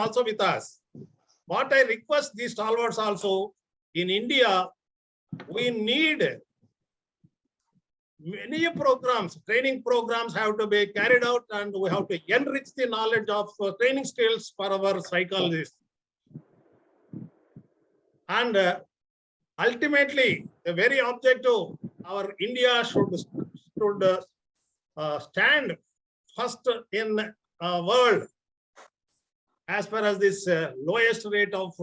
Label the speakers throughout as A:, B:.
A: also with us. What I request these stalwarts also, in India, we need many programs, training programs have to be carried out, and we have to enrich the knowledge of training skills for our psychologists. And ultimately, the very objective, our India should stand first in world as far as this lowest rate of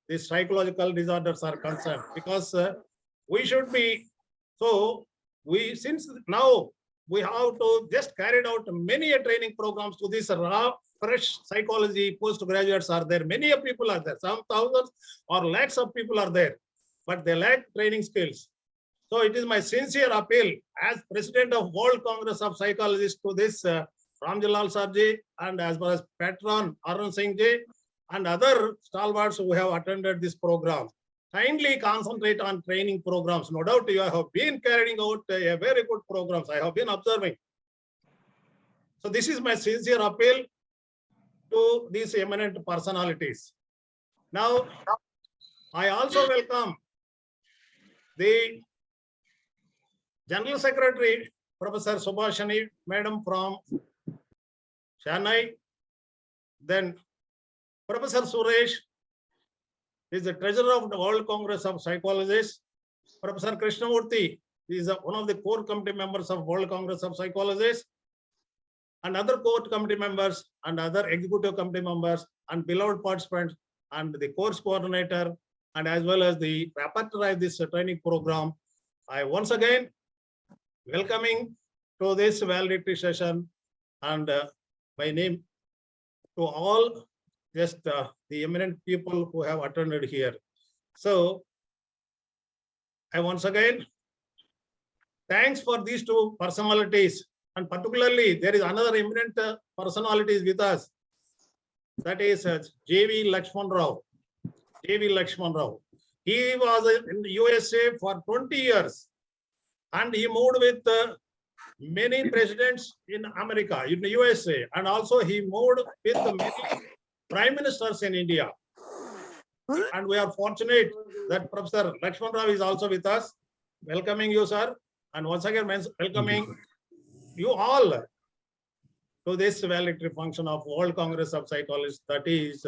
A: these psychological disorders are concerned, because we should be, so we, since now we have to just carried out many training programs to this raw fresh psychology postgraduates are there, many people are there, some thousands or lakhs of people are there, but they lack training skills. So it is my sincere appeal as President of World Congress of Psychologists to this Ramjilal Sarji, and as well as patron Arun Singh Ji and other stalwarts who have attended this program. Kindly concentrate on training programs. No doubt you have been carrying out a very good programs. I have been observing. So this is my sincere appeal to these eminent personalities. Now, I also welcome the General Secretary, Professor Subhashini Madam from Chennai. Then Professor Suresh is the treasurer of the World Congress of Psychologists. Professor Krishnamurthy is one of the core committee members of World Congress of Psychologists, and other core committee members and other executive committee members and beloved participants and the course coordinator, and as well as the rapporteur of this training program. I once again welcoming to this valedictory session, and my name to all just the eminent people who have attended here. So I once again thanks for these two personalities, and particularly there is another eminent personalities with us, that is J.V. Lakshman Rao. J.V. Lakshman Rao. He was in the USA for 20 years, and he moved with many presidents in America, in the USA, and also he moved with many prime ministers in India. And we are fortunate that Professor Lakshman Rao is also with us. Welcoming you, sir. And once again, welcoming you all to this valedictory function of World Congress of Psychologists, that is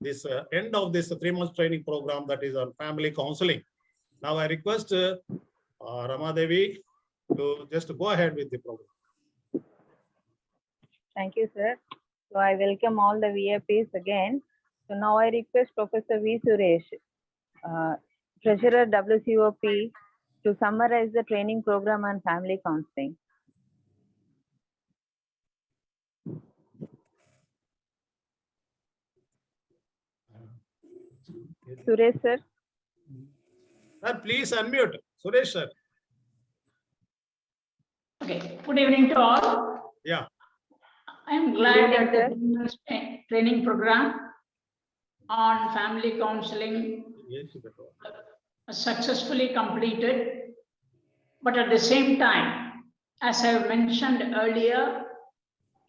A: this end of this 3-month training program that is on family counseling. Now I request Rama Devi to just go ahead with the program.
B: Thank you, sir. So I welcome all the VIPs again. So now I request Professor V. Suresh, Treasurer WCOP, to summarize the training program on family counseling. Suresh, sir.
A: Sir, please unmute. Suresh, sir.
C: Okay. Good evening to all.
A: Yeah.
C: I am glad that the training program on family counseling successfully completed. But at the same time, as I mentioned earlier,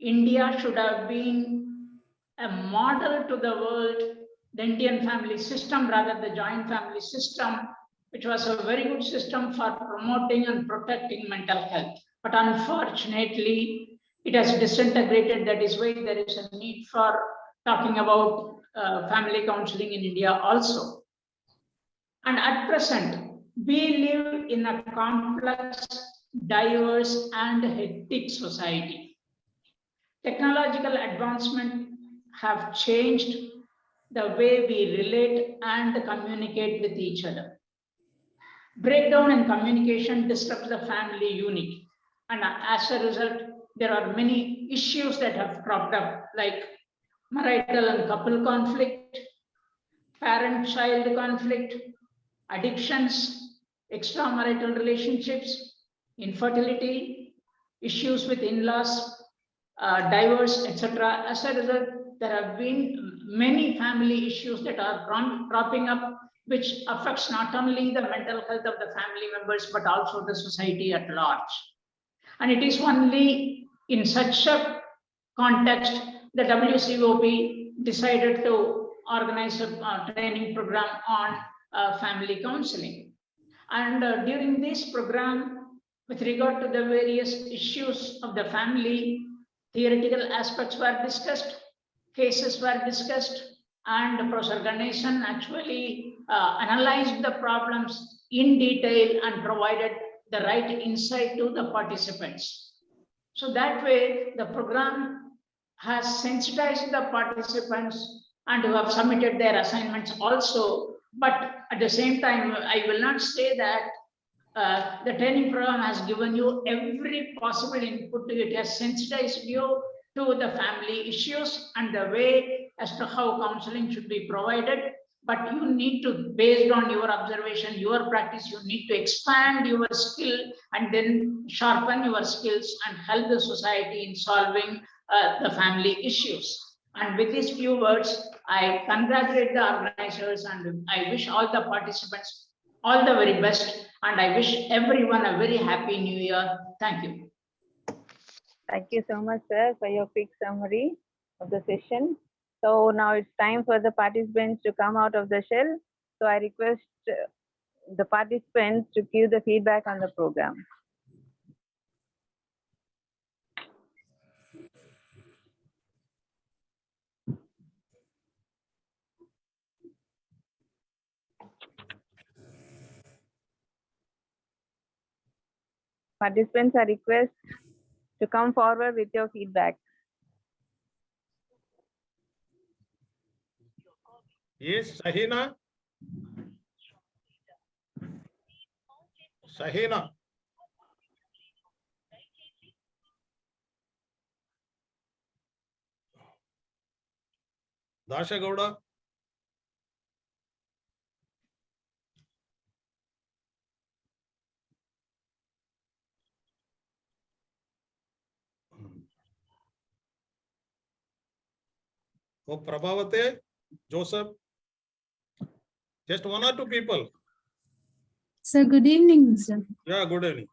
C: India should have been a model to the world, the Indian family system, rather the joint family system, which was a very good system for promoting and protecting mental health. But unfortunately, it has disintegrated. That is why there is a need for talking about family counseling in India also. And at present, we live in a complex, diverse, and hectic society. Technological advancement have changed the way we relate and communicate with each other. Breakdown in communication disrupts the family unit. And as a result, there are many issues that have cropped up, like marital and couple conflict, parent-child conflict, addictions, extramarital relationships, infertility, issues with in-laws, divorce, etc. As a result, there have been many family issues that are cropping up, which affects not only the mental health of the family members, but also the society at large. And it is only in such a context the WCOP decided to organize a training program on family counseling. And during this program, with regard to the various issues of the family, theoretical aspects were discussed, cases were discussed, and Professor Ganesan actually analyzed the problems in detail and provided the right insight to the participants. So that way, the program has sensitized the participants and who have submitted their assignments also. But at the same time, I will not say that the training program has given you every possible input. It has sensitized you to the family issues and the way as to how counseling should be provided. But you need to, based on your observation, your practice, you need to expand your skill and then sharpen your skills and help the society in solving the family issues. And with these few words, I congratulate the organizers and I wish all the participants all the very best. And I wish everyone a very happy new year. Thank you.
B: Thank you so much, sir, for your quick summary of the session. So now it's time for the participants to come out of the shell. So I request the participants to give the feedback on the program. Participants are requested to come forward with your feedback.
A: Yes, Shahina. Shahina. Dasha Gowda. Oh, Prabhavate, Joseph. Just one or two people.
D: Sir, good evening, sir.
A: Yeah, good evening.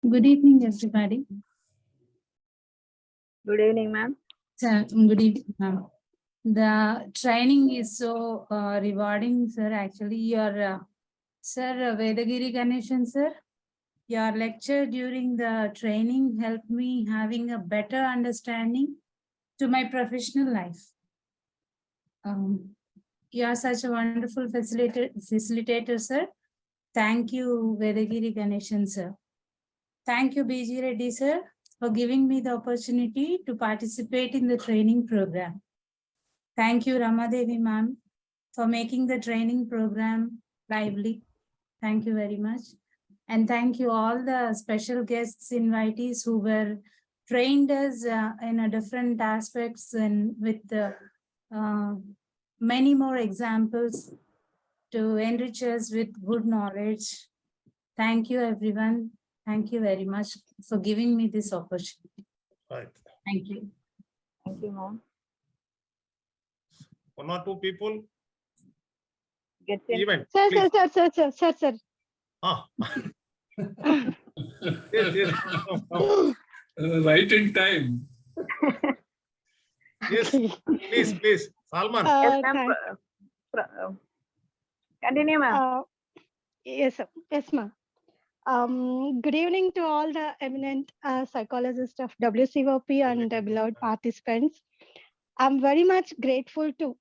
D: Good evening, everybody.
B: Good evening, ma'am.
D: Sir, good evening, ma'am. The training is so rewarding, sir. Actually, your sir Vedagiri Ganeshan, sir, your lecture during the training helped me having a better understanding to my professional life. You are such a wonderful facilitator, sir. Thank you, Vedagiri Ganeshan, sir. Thank you, BG Reddy, sir, for giving me the opportunity to participate in the training program. Thank you, Ramadevi ma'am, for making the training program lively. Thank you very much. And thank you all the special guests, invitees who were trained us in a different aspects and with many more examples to enrich us with good knowledge. Thank you, everyone. Thank you very much for giving me this opportunity.
A: Right.
D: Thank you.
B: Thank you, ma'am.
A: One or two people.
B: Get in.
A: Event.
E: Sir,
A: please.
E: sir.
A: Ah. Yes. Come.
F: Right in time.
A: Yes, please. Salman.
B: Yes, ma'am.
E: Thank-
B: Continue, ma'am.
E: Yes, sir. Yes, ma'am. Good evening to all the eminent psychologists of WCOP and beloved participants. I'm very much grateful to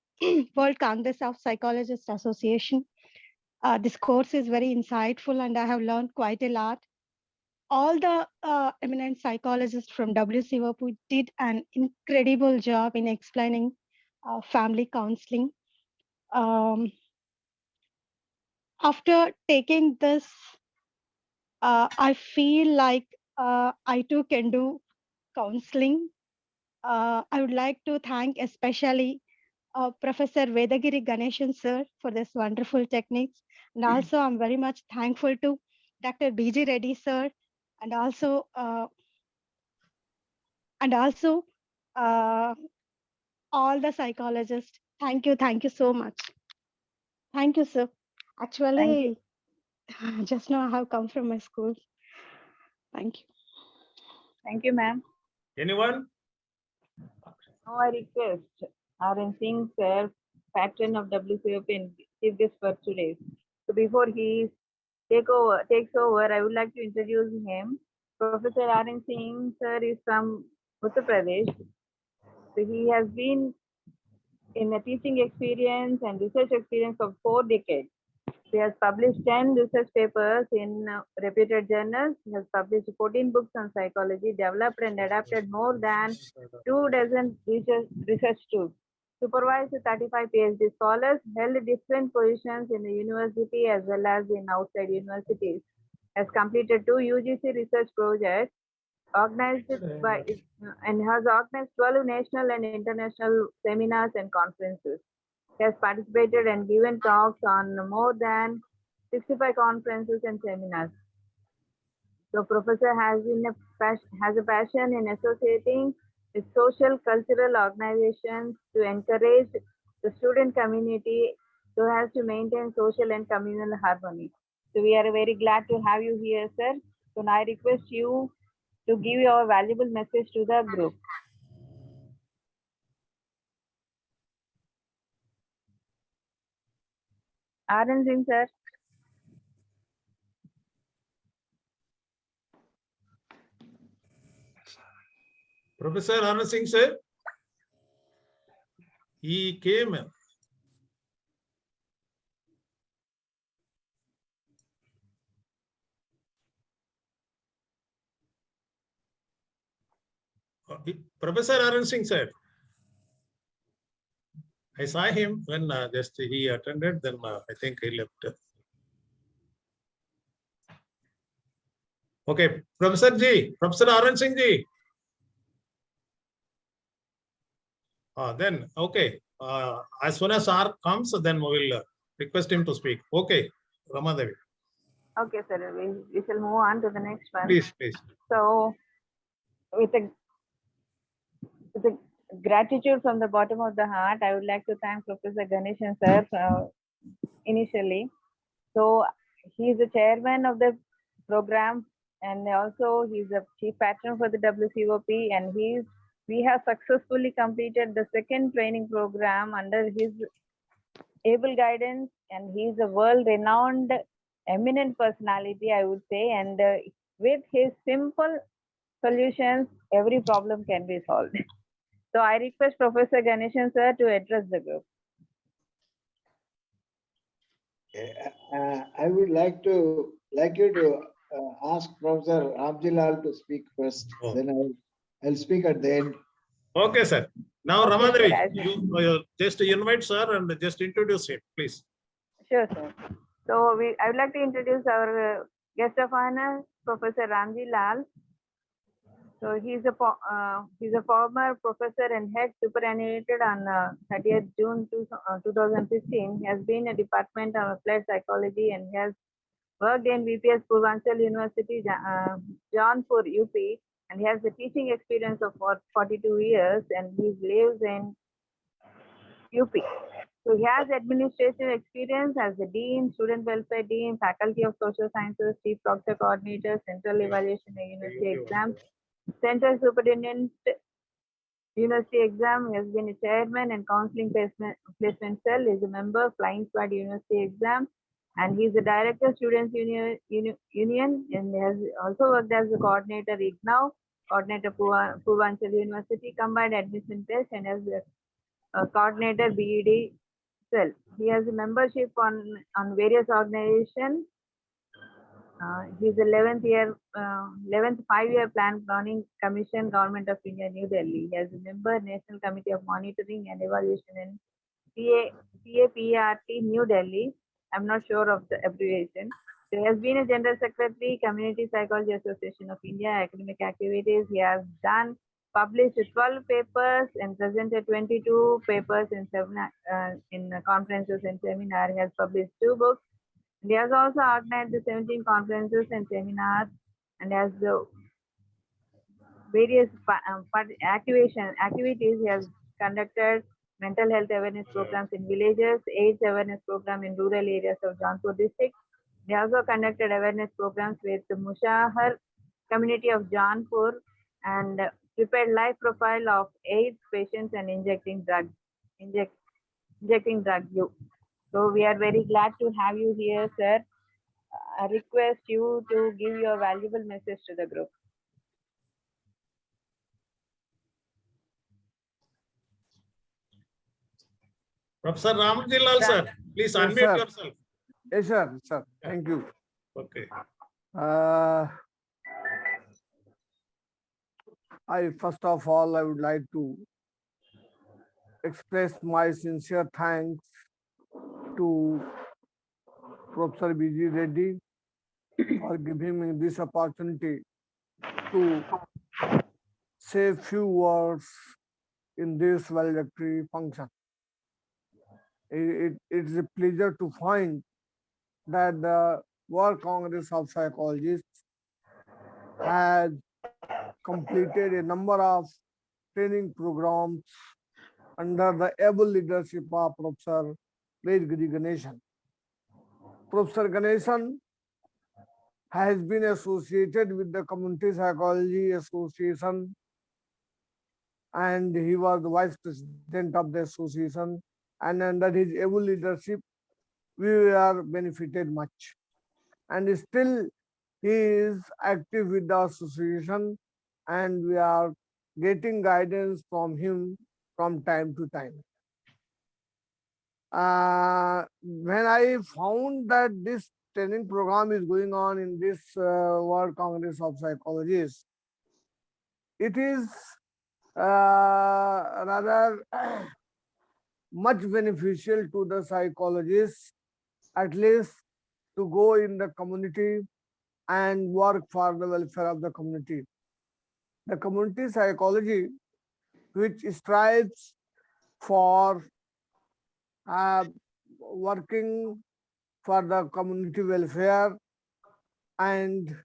E: World Congress of Psychologists Association. This course is very insightful and I have learned quite a lot. All the eminent psychologists from WCOP did an incredible job in explaining family counseling. After taking this, I feel like I too can do counseling. I would like to thank especially Professor Vedagiri Ganeshan sir for this wonderful techniques. And also I'm very much thankful to Dr. BG Reddy sir and also all the psychologists. Thank you so much. Thank you, sir. Actually, just now I have come from my school. Thank you.
B: Thank you, ma'am.
A: Anyone?
B: Now I request R.N. Singh, sir, patron of WCOP and chief guest for today. So before he takes over, I would like to introduce him. Professor R.N. Singh, sir, is from Uttar Pradesh. So he has been in a teaching experience and research experience of 4 decades. He has published 10 research papers in reputed journals. He has published 14 books on psychology, developed and adapted more than 24 research tools, supervised 35 PhD scholars, held different positions in the university as well as in outside universities, has completed 2 UGC research projects, organized by and has organized 12 national and international seminars and conferences. He has participated and given talks on more than 65 conferences and seminars. So professor has a passion in associating with social cultural organizations to encourage the student community so as to maintain social and communal harmony. So we are very glad to have you here, sir. So now I request you to give your valuable message to the group. R.N. Singh, sir.
A: Professor R.N. Singh, sir, he came. Professor R.N. Singh, sir. I saw him when just he attended, then I think he left. Okay, Professor Ji, Professor R.N. Singh Ji. Then, okay, as soon as R comes, then we will request him to speak. Okay, Ramadevi.
B: Okay, sir. We shall move on to the next one.
A: Please, please.
B: So, with a gratitude from the bottom of the heart, I would like to thank Professor Ganeshan, sir, initially. So, he is the chairman of the program, and also he is the chief patron for the WCOP, and we have successfully completed the 2nd training program under his able guidance, and he is a world-renowned, eminent personality, I would say, and with his simple solutions, every problem can be solved. So I request Professor Ganeshan, sir, to address the group.
G: I would like you to ask Professor Ramjilal to speak first.
A: Oh.
G: Then I'll speak at the end.
A: Okay, sir. Now,
B: Okay,
A: Ramadevi,
B: sir,
A: you just invite sir and just introduce him, please.
B: Sure, sir. So I would like to introduce our guest of honor, Professor Ramji Lal. So he's a former professor and head superannuated on 30th June 2015. He has been a department of applied psychology and he has worked in VPS Purvanchal University, Jaunpur, UP, and he has a teaching experience of 42 years and he lives in UP. So he has administrative experience as the Dean, Student Welfare Dean, Faculty of Social Sciences, Chief Proctor Coordinator, Central Evaluation and University Exams, Central Superintendent University Exam. He has been a chairman and counseling placement cell. He is a member Flying Squad University Exam, and he is the director Students Union, and he has also worked as a coordinator IGNOW, coordinator Purvanchal University Combined Admission Test, and as a coordinator BED cell. He has a membership on various organizations. He's 11th 5-year plan planning commission, Government of India, New Delhi. He has a member, National Committee of Monitoring and Evaluation in CAPRT, New Delhi. I'm not sure of the abbreviation. So he has been a General Secretary, Community Psychology Association of India, academic activities. He has published 12 papers and presented 22 papers in conferences and seminars. He has published 2 books. He has also organized 17 conferences and seminars and has various activities. He has conducted mental health awareness programs in villages, AIDS awareness program in rural areas of Jaunpur district. He also conducted awareness programs with the Mushahar community of Jaunpur and prepared live profile of AIDS patients and injecting drug you. So we are very glad to have you here, sir. I request you to give your valuable message to the group.
A: Professor Ramjilal, sir, please
H: Yes,
A: unmute
H: sir.
A: yourself.
H: Yes, sir. Thank you.
A: Okay.
H: First of all, I would like to express my sincere thanks to Professor B.G. Reddy for giving me this opportunity to say a few words in this valedictory function. It's a pleasure to find that the World Congress of Psychologists has completed a number of training programs under the able leadership of Professor Vedgiri Ganeshan. Professor Ganeshan has been associated with the Community Psychology Association, and he was the vice president of the association, and under his able leadership we are benefited much, and still he is active with the association, and we are getting guidance from him from time to time. When I found that this training program is going on in this World Congress of Psychologists, it is rather much beneficial to the psychologists, at least to go in the community and work for the welfare of the community. The community psychology, which strives for working for the community welfare, and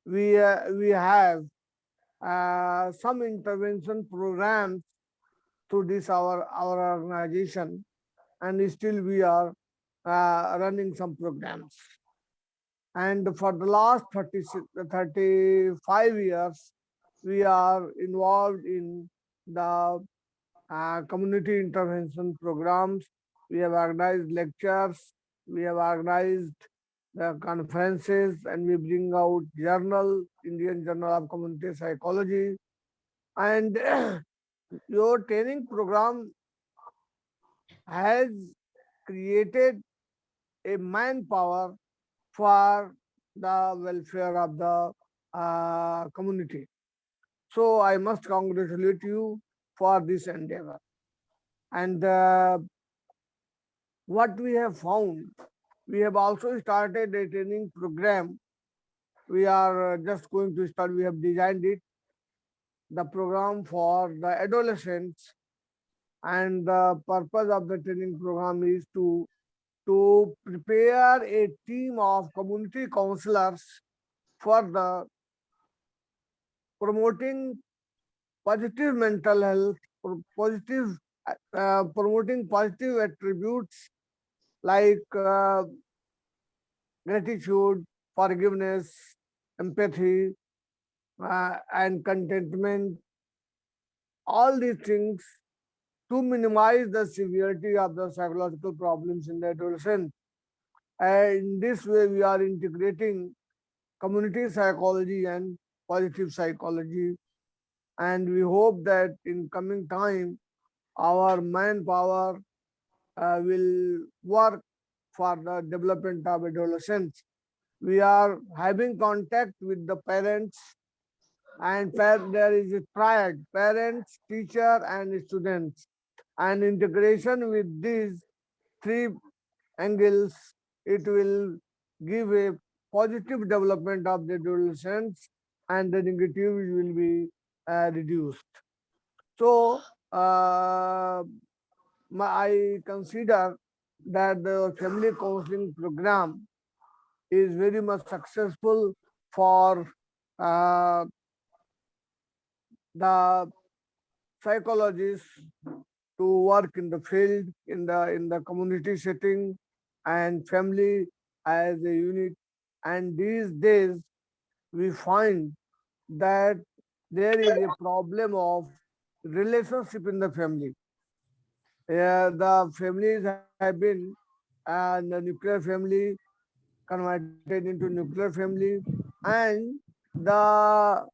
H: we have some intervention programs through this our organization, and still we are running some programs. And for the last 35 years, we are involved in the community intervention programs. We have organized lectures, we have organized the conferences, and we bring out journal, Indian Journal of Community Psychology. And your training program has created a manpower for the welfare of the community. So I must congratulate you for this endeavor. And what we have found, we have also started a training program. We are just going to start, we have designed it, the program for the adolescents. And the purpose of the training program is to prepare a team of community counselors for the promoting positive mental health, promoting positive attributes like gratitude, forgiveness, empathy, and contentment. All these things to minimize the severity of the psychological problems in the adolescent. And in this way, we are integrating community psychology and positive psychology. And we hope that in coming time, our manpower will work for the development of adolescents. We are having contact with the parents, and there is a triad, parents, teacher, and students. And integration with these three angles, it will give a positive development of the adolescents, and the negative will be reduced. So I consider that the family counseling program is very much successful for the psychologists to work in the field, in the community setting, and family as a unit. And these days we find that there is a problem of relationship in the family. The families have been the nuclear family converted into nuclear family, and the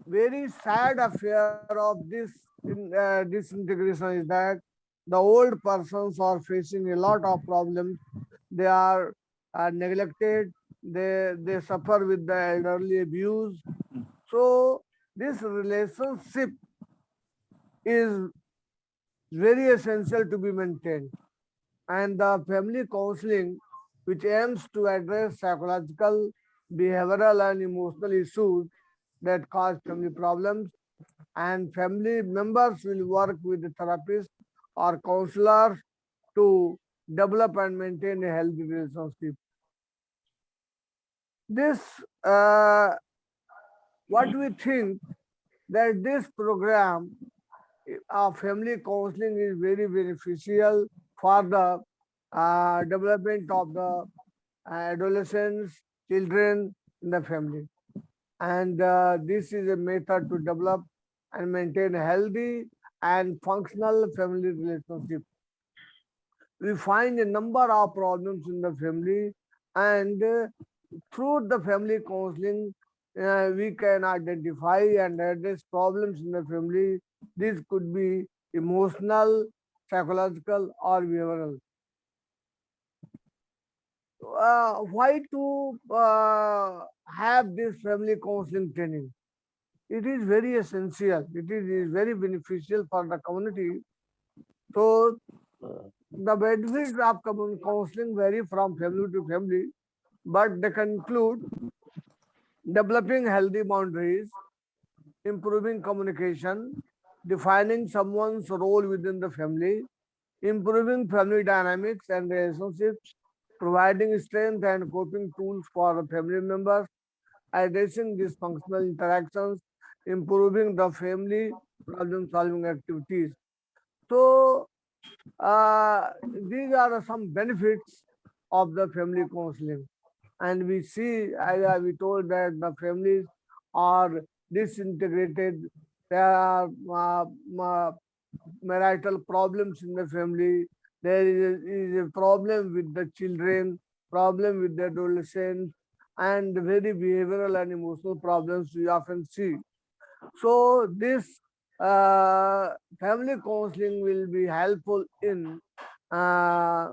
H: very sad affair of this disintegration is that the old persons are facing a lot of problems. They are neglected. They suffer with the elderly abuse. So this relationship is very essential to be maintained. And the family counseling, which aims to address psychological, behavioral, and emotional issues that cause family problems, and family members will work with the therapist or counselor to develop and maintain a healthy relationship. This, what we think that this program of family counseling is very beneficial for the development of the adolescents, children in the family. And this is a method to develop and maintain a healthy and functional family relationship. We find a number of problems in the family, and through the family counseling, we can identify and address problems in the family. This could be emotional, psychological, or behavioral. Why to have this family counseling training? It is very essential. It is very beneficial for the community. So the benefits of counseling vary from family to family, but they conclude developing healthy boundaries, improving communication, defining someone's role within the family, improving family dynamics and relationships, providing strength and coping tools for family members, addressing dysfunctional interactions, improving the family problem solving activities. So, these are some benefits of the family counseling. And we see, as we told, that the families are disintegrated. There are marital problems in the family. There is a problem with the children, problem with the adolescents, and very behavioral and emotional problems we often see. So this family counseling will be helpful in uh,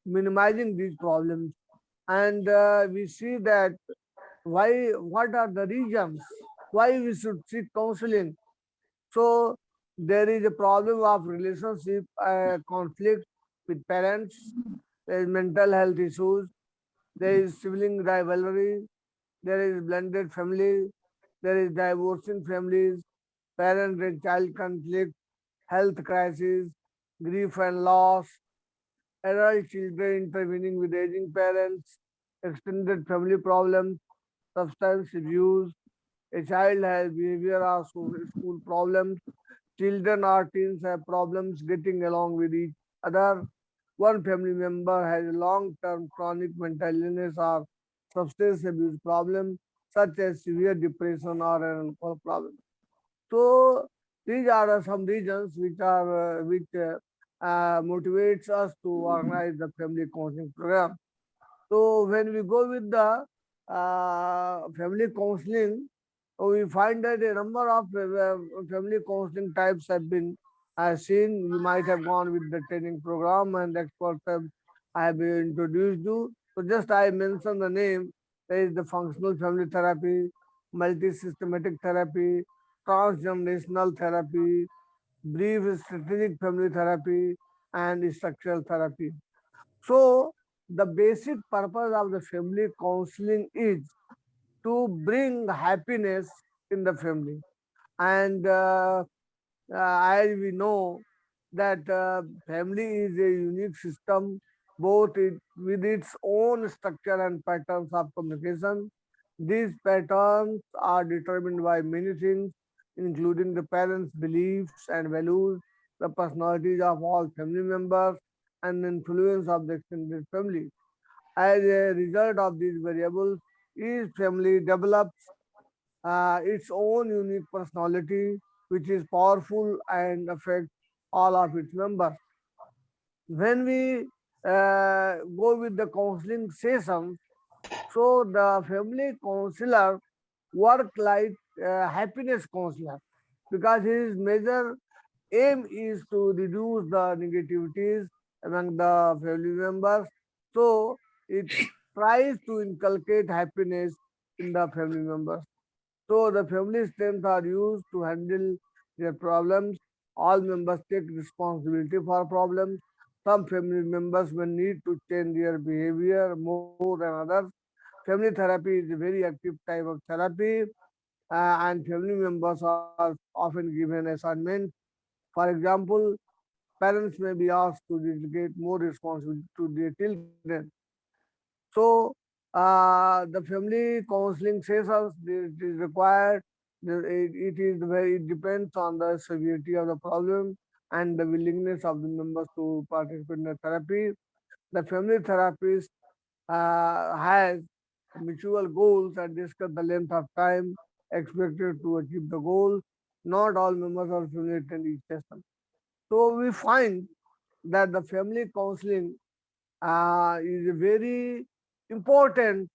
H: minimizing these problems. And we see that what are the reasons why we should seek counseling. So there is a problem of relationship conflict with parents, there is mental health issues, there is sibling rivalry, there is blended family, there is divorcing families, parent and child conflict, health crisis, grief and loss, adult children intervening with aging parents, extended family problems, substance abuse, a child has behavior or school problems, children or teens have problems getting along with each other, one family member has a long-term chronic mental illness or substance abuse problem, such as severe depression or an alcohol problem. So these are some reasons which motivates us to organize the family counseling program. So when we go with the family counseling, we find that a number of family counseling types have been seen. You might have gone with the training program, and experts have been introduced you. So just I mentioned the name. There is the functional family therapy, multi-systematic therapy, transgenerational therapy, brief strategic family therapy, and structural therapy. So the basic purpose of the family counseling is to bring happiness in the family. And as we know that family is a unique system, with its own structure and patterns of communication. These patterns are determined by many things, including the parents' beliefs and values, the personalities of all family members, and the influence of the extended family. As a result of these variables, each family develops its own unique personality, which is powerful and affects all of its members. When we go with the counseling sessions, so the family counselor work like happiness counselor because his major aim is to reduce the negativities among the family members. So it tries to inculcate happiness in the family members. So the family strengths are used to handle their problems. All members take responsibility for problems. Some family members may need to change their behavior more than others. Family therapy is a very active type of therapy, and family members are often given assignments. For example, parents may be asked to delegate more responsibility to their children. So the family counseling sessions it is required. It is very it depends on the severity of the problem and the willingness of the members to participate in the therapy. The family therapist has mutual goals and discuss the length of time expected to achieve the goal. Not all members are familiar in each session. So we find that the family counseling is very important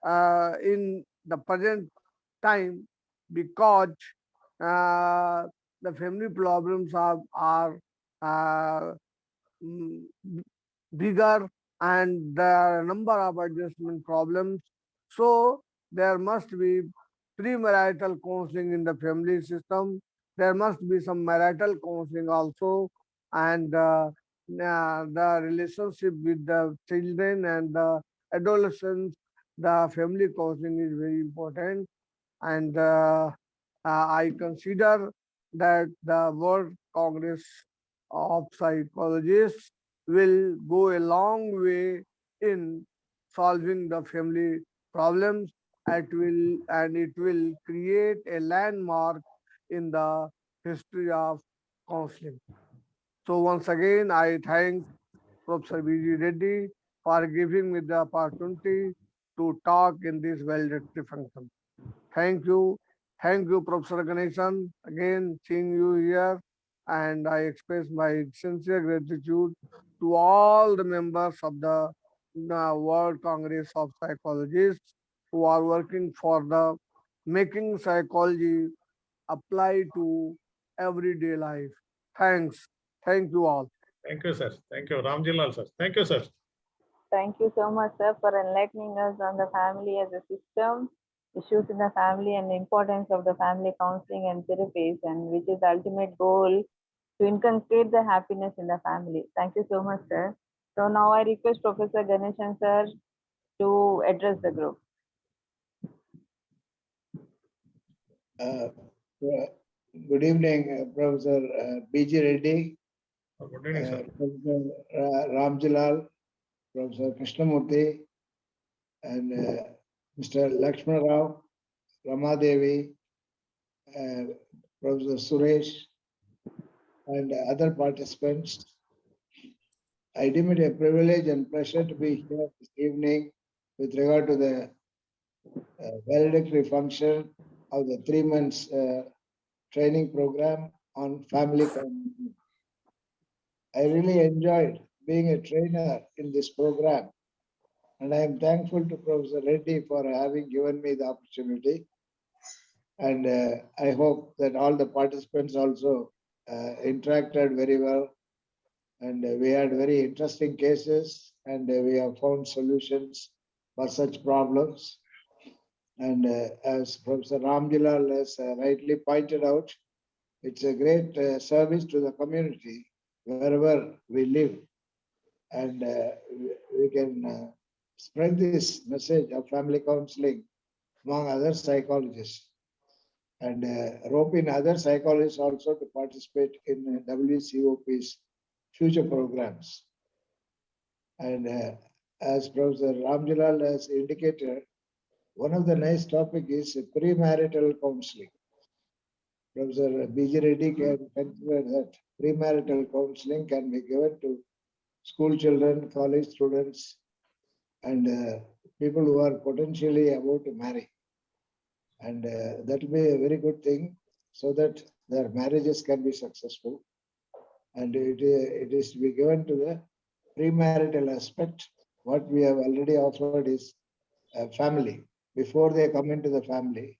H: in the present time because uh, the family problems are uh, mm, bigger and there are a number of adjustment problems. So there must be premarital counseling in the family system. There must be some marital counseling also, and the relationship with the children and the adolescents. The family counseling is very important, and I consider that the World Congress of Psychologists will go a long way in solving the family problems. It will create a landmark in the history of counseling. So once again, I thank Professor V.G. Reddy for giving me the opportunity to talk in this well-directed function. Thank you. Thank you, Professor Ganesan. Again, seeing you here. And I express my sincere gratitude to all the members of the World Congress of Psychologists who are working for the making psychology apply to everyday life. Thanks. Thank you all.
A: Thank you, sir. Thank you, Ramjilal, sir. Thank you, sir.
B: Thank you so much, sir, for enlightening us on the family as a system, issues in the family, and the importance of the family counseling and therapies, and which is the ultimate goal to inculcate the happiness in the family. Thank you so much, sir. So now I request Professor Ganeshan, sir, to address the group.
G: Uh, Good evening, Professor B.G. Reddy,
A: Good evening, sir.
G: Professor Ramjilal, Professor Krishnamurthy, and Mr. Lakshmana Rao, Ramadevi, Professor Suresh, and other participants. I deem it a privilege and pleasure to be here this evening with regard to the valedictory function of the 3 months training program on family counseling. I really enjoyed being a trainer in this program, and I am thankful to Professor Reddy for having given me the opportunity. And I hope that all the participants also interacted very well, and we had very interesting cases, and we have found solutions for such problems. And as Professor Ramjilal has rightly pointed out, it's a great service to the community wherever we live. And we can spread this message of family counseling among other psychologists, and rope in other psychologists also to participate in WCOP's future programs. And as Professor Ramjilal has indicated, one of the nice topic is premarital counseling. Professor B.G. Reddy can consider that premarital counseling can be given to school children, college students, and people who are potentially about to marry. And that will be a very good thing so that their marriages can be successful. And it is to be given to the premarital aspect. What we have already offered is a family before they come into the family.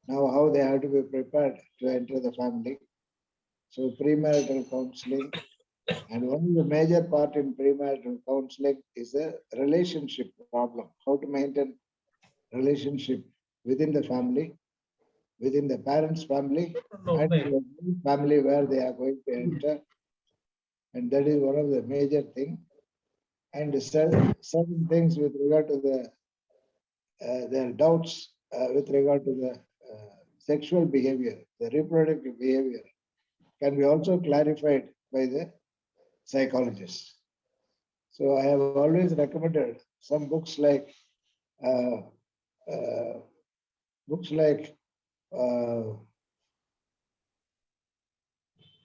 G: Now, how they have to be prepared to enter the family. So, premarital counseling. And one of the major part in premarital counseling is the relationship problem. How to maintain relationship within the family, within the parents' family, and the family where they are going to enter. And that is one of the major thing. And certain things with regard to their doubts with regard to the sexual behavior, the reproductive behavior, can be also clarified by the psychologists. So I have always recommended some books like uh, uh,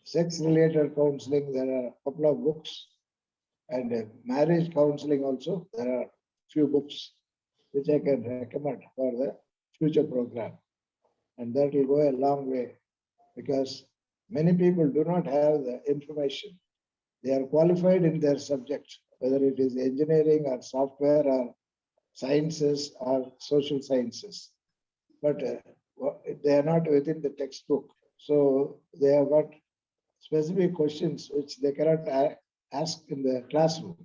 G: sex-related counseling. There are a couple of books, and marriage counseling also. There are few books which I can recommend for the future program, and that will go a long way because many people do not have the information. They are qualified in their subject, whether it is engineering or software or sciences or social sciences, but they are not within the textbook. So they have got specific questions which they cannot ask in the classroom.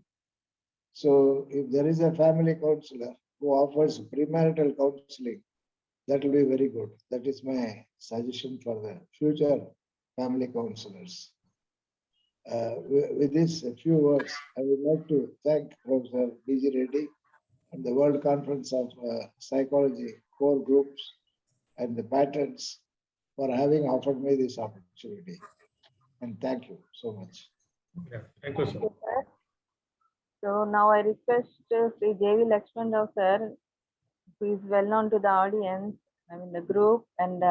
G: So if there is a family counselor who offers premarital counseling, that will be very good. That is my suggestion for the future family counselors. With these few words, I would like to thank Professor B.G. Reddy and the World Conference of Psychology core groups and the patrons for having offered me this opportunity. And thank you so much.
A: Yeah, thank you, sir.
B: Thank you, sir. So now I request Sri J.V. Lakshman Rao sir, who is well known to the audience, I mean the group, and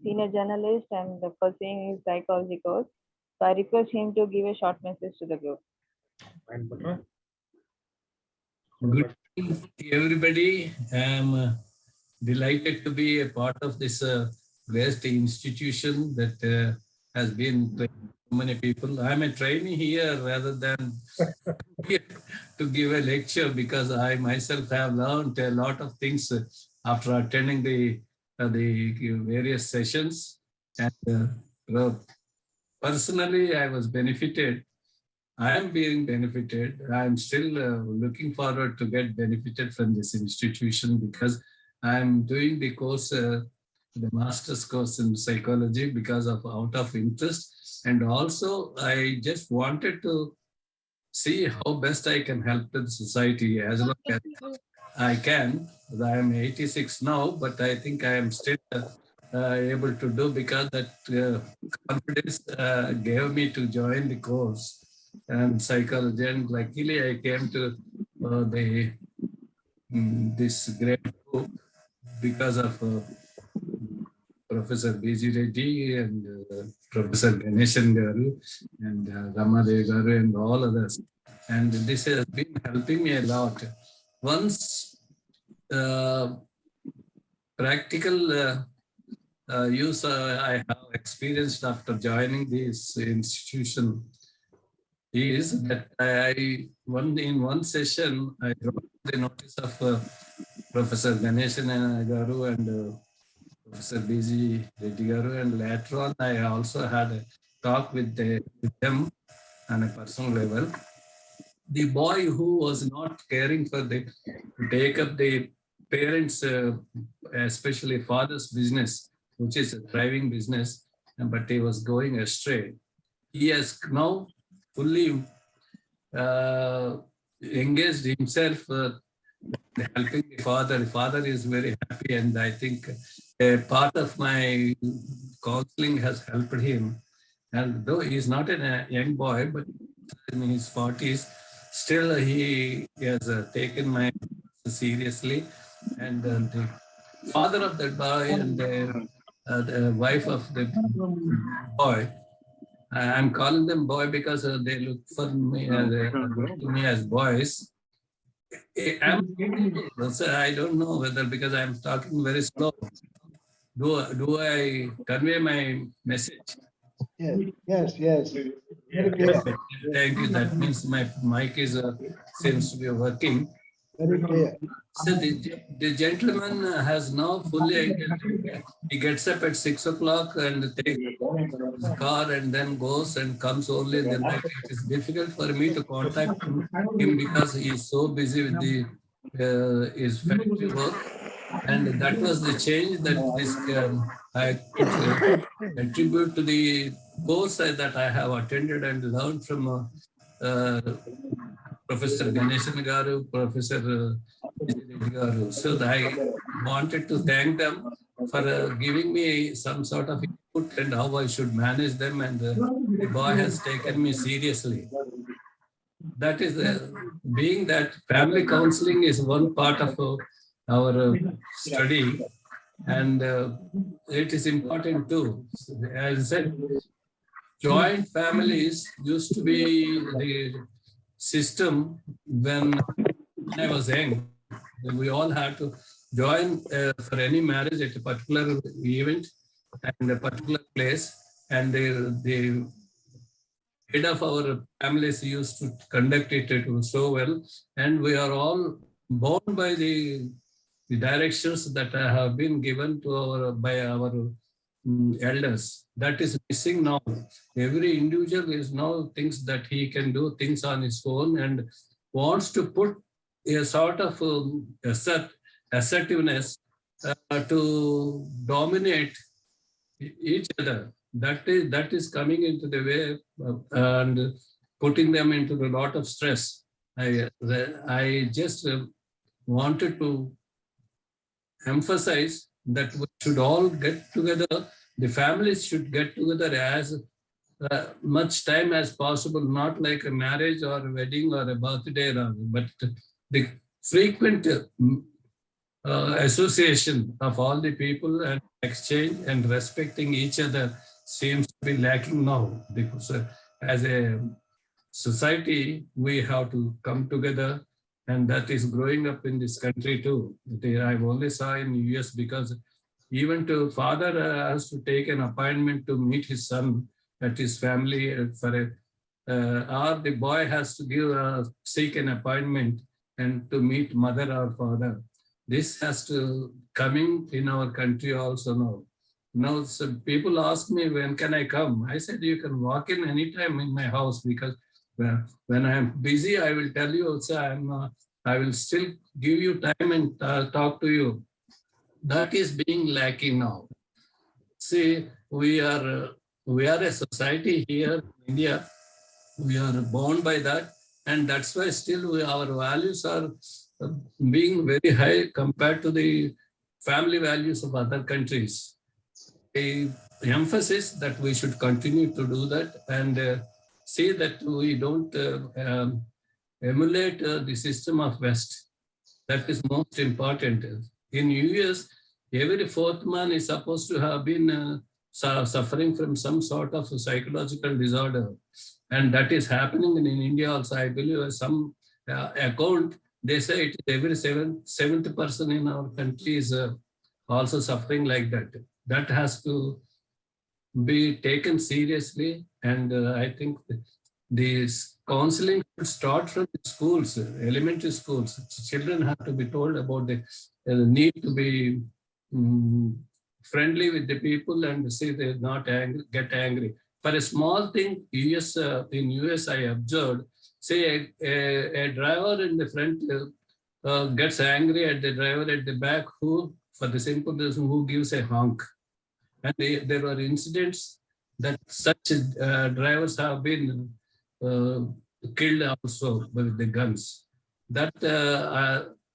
B: senior journalist and pursuing his psychology course. So I request him to give a short message to the group.
A: And Batra?
F: Good evening, everybody. I am delighted to be a part of this great institution that has been training so many people. I'm a trainee here rather than to give a lecture because I myself have learned a lot of things after attending the various sessions. And personally, I was benefited. I am being benefited. I am still looking forward to get benefited from this institution because I am doing the course, the master's course in psychology because of out of interest. And also I just wanted to see how best I can help the society as long as I can. I am 86 now, but I think I am still able to do because that confidence gave me to join the course and psychology. And luckily, I came to this great group because of Professor B.G. Reddy and Professor Ganeshan Garu and Ramadev Garu and all others. And this has been helping me a lot. Once practical use I have experienced after joining this institution is that in one session I wrote the notice of Professor Ganeshan Garu and Professor B.G. Reddy Garu, and later on I also had a talk with them on a personal level. The boy who was not caring for to take up the parents, especially father's business, which is a thriving business, but he was going astray. He has now fully engaged himself helping the father. The father is very happy, and I think a part of my counseling has helped him. And though he is not a young boy, but in his 40s, still he has taken my seriously. And the father of that boy and the wife of the boy, I'm calling them boy because they look for me as boys. I don't know whether because I'm talking very slow. do I convey my message?
G: Yes. Very clear.
F: Thank you. That means my mic is seems to be working.
G: Very clear.
F: So the gentleman has now fully entered. He gets up at 6 o'clock and takes his car and then goes and comes only in the night. It is difficult for me to contact him because he is so busy with the his factory work. And that was the change that this I could attribute to the course that I have attended and learned from Professor Ganeshan Garu, Professor Garu. So I wanted to thank them for giving me some sort of input and how I should manage them. And the boy has taken me seriously. That is being that family counseling is one part of our study, and it is important too. As I said, joint families used to be the system when I was young. We all had to join for any marriage at a particular event and a particular place, and the head of our families used to conduct it so well, and we are all bound by the directions that have been given to by our elders. That is missing now. Every individual is now thinks that he can do things on his own and wants to put a sort of assertiveness to dominate each other. That is coming into the way and putting them into a lot of stress. I just wanted to emphasize that we should all get together. The families should get together as much time as possible, not like a marriage or a wedding or a birthday, but the frequent association of all the people and exchange and respecting each other seems to be lacking now, because as a society we have to come together, and that is growing up in this country too. I only saw in US, because even to father has to take an appointment to meet his son at his family for a or the boy has to give seek an appointment and to meet mother or father. This has to coming in our country also now. Now, some people ask me, when can I come? I said, you can walk in anytime in my house, because when I'm busy, I will tell you also I will still give you time and talk to you. That is being lacking now. See, we are a society here in India. We are bound by that, and that's why still our values are being very high compared to the family values of other countries. The emphasis that we should continue to do that and see that we don't emulate the system of West. That is most important. In US, every fourth man is supposed to have been suffering from some sort of psychological disorder. And that is happening in India also. I believe some account, they say it is every seventh person in our country is also suffering like that. That has to be taken seriously. And I think this counseling should start from the schools, elementary schools. Children have to be told about the need to be friendly with the people and say they're not angry, get angry. For a small thing, in US I observed, say a driver in the front gets angry at the driver at the back who, for the simple reason, who gives a honk. And there were incidents that such drivers have been killed also with the guns. That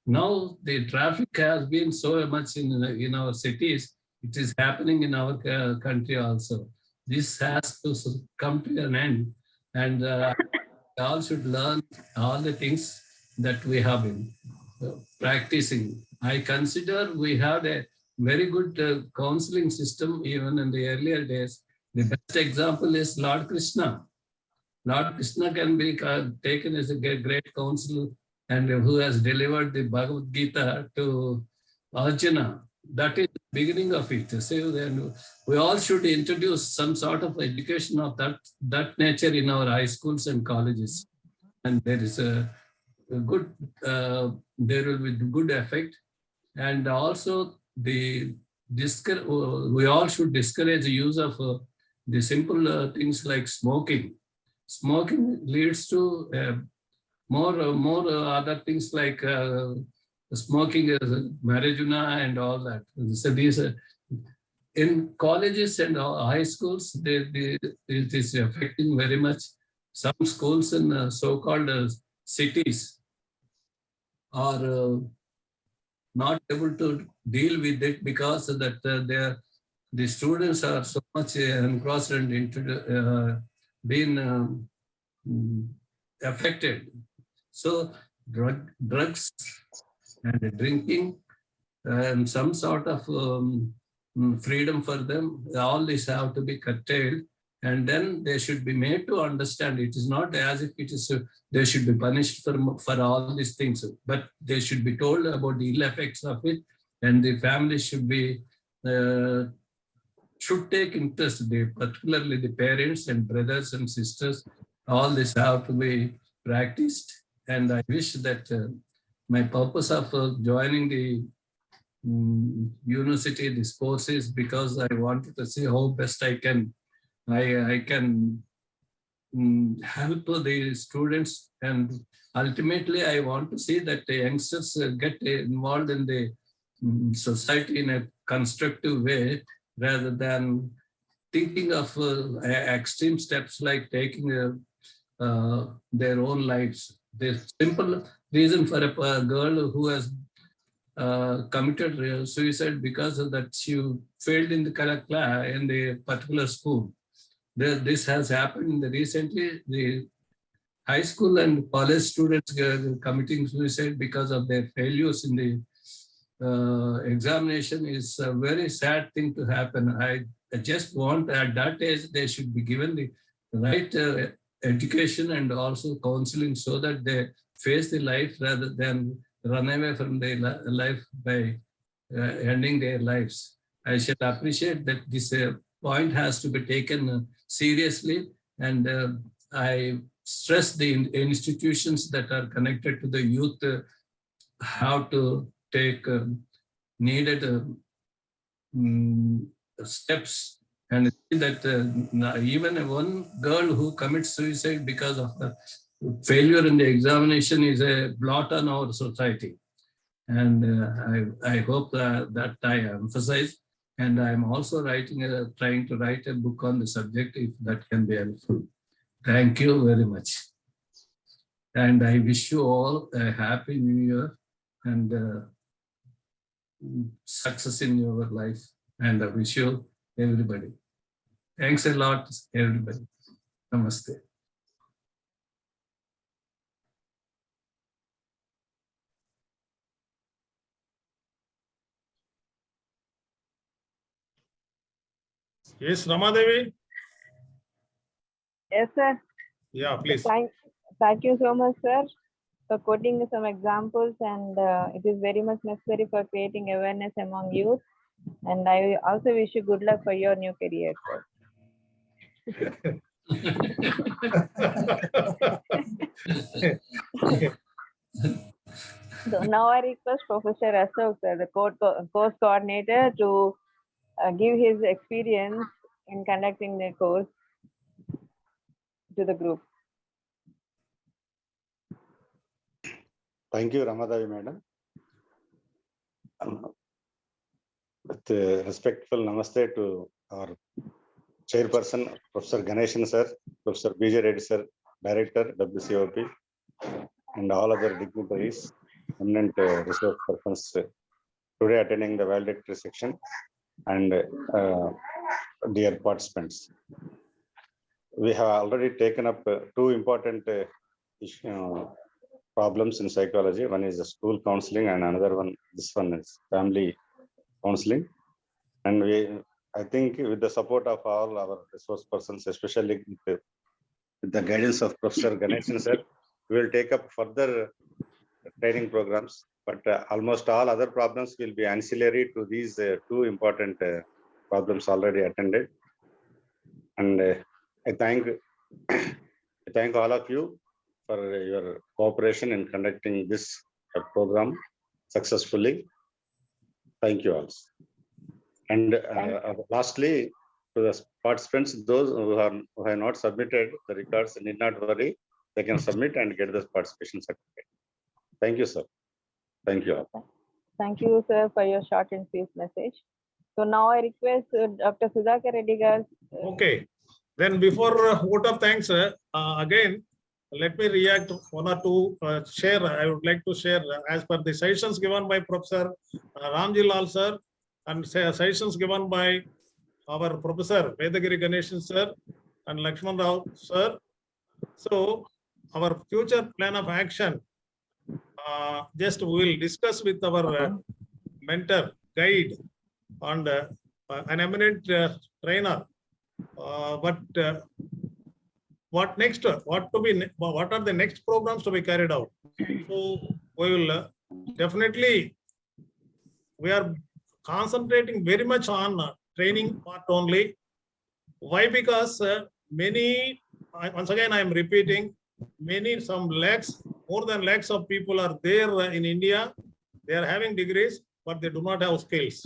F: now the traffic has been so much in our cities. It is happening in our country also. This has to come to an end, and we all should learn all the things that we have been practicing. I consider we had a very good counseling system even in the earlier days. The best example is Lord Krishna. Lord Krishna can be taken as a great counselor, and who has delivered the Bhagavad Gita to Arjuna. that is the beginning of it. So then we all should introduce some sort of education of that nature in our high schools and colleges. And there is a good, there will be good effect. And also we all should discourage the use of the simple things like smoking. Smoking leads to more other things like smoking, marijuana and all that. So these in colleges and high schools, it is affecting very much. Some schools in so-called cities are not able to deal with it because that the students are so much engrossed and being affected. So drugs and drinking and some sort of freedom for them, all this have to be curtailed, and then they should be made to understand. It is not as if it is they should be punished for all these things, but they should be told about the ill effects of it, and the family should be should take interest. Particularly the parents and brothers and sisters, all this have to be practiced. And I wish that my purpose of joining the university, this course, is because I wanted to see how best I can help the students, and ultimately I want to see that the youngsters get involved in the society in a constructive way, rather than thinking of extreme steps like taking their own lives. The simple reason for a girl who has committed suicide because of that she failed in the particular school. This has happened recently. The high school and college students committing suicide because of their failures in the examination is a very sad thing to happen. I just want at that age they should be given the right education and also counseling so that they face the life rather than run away from their life by ending their lives. I shall appreciate that this point has to be taken seriously, and I stress the institutions that are connected to the youth how to take needed steps, and see that even one girl who commits suicide because of failure in the examination is a blot on our society. And I hope that I emphasize, and I'm also trying to write a book on the subject if that can be helpful. Thank you very much. And I wish you all a happy new year and success in your life. And I wish you everybody. Thanks a lot, everybody. Namaste.
A: Yes, Ramadevi?
B: Yes, sir.
A: Yeah, please.
B: Thank you so much, sir, for quoting some examples, and it is very much necessary for creating awareness among youth. And I also wish you good luck for your new career, sir. So now I request Professor Ashok, sir, the course coordinator, to give his experience in conducting the course to the group.
I: Thank you, Ramadevi madam. With respectful namaste to our chairperson, Professor Ganeshan sir, Professor BJ Reddy sir, Director, WCOP, and all other dignitaries, eminent resource persons today attending the valedictory section, and dear participants. We have already taken up two important problems in psychology. One is the school counseling, and another one, this one is family counseling. And I think with the support of all our resource persons, especially with the guidance of Professor Ganeshan sir, we will take up further training programs but almost all other problems will be ancillary to these two important problems already attended. And I thank all of you for your cooperation in conducting this program successfully. Thank you all. And lastly, to the participants, those who have not submitted the records need not worry. They can submit and get the participation certificate. Thank you, sir. Thank you all.
B: Thank you, sir, for your short and sweet message. So now I request Dr. Sudhakar Reddy Garu.
A: Okay. Then before vote of thanks, again, let me react one or two share. I would like to share as per the suggestions given by Professor Ramji Lal sir and suggestions given by our Professor Vedagiri Ganeshan sir and Lakshman Rao sir. So our future plan of action, just we will discuss with our mentor, guide, and an eminent trainer. But what next? What are the next programs to be carried out? So we will definitely, we are concentrating very much on training part only. Why? Because many, once again I am repeating, some lakhs, more than lakhs of people are there in India. They are having degrees, but they do not have skills.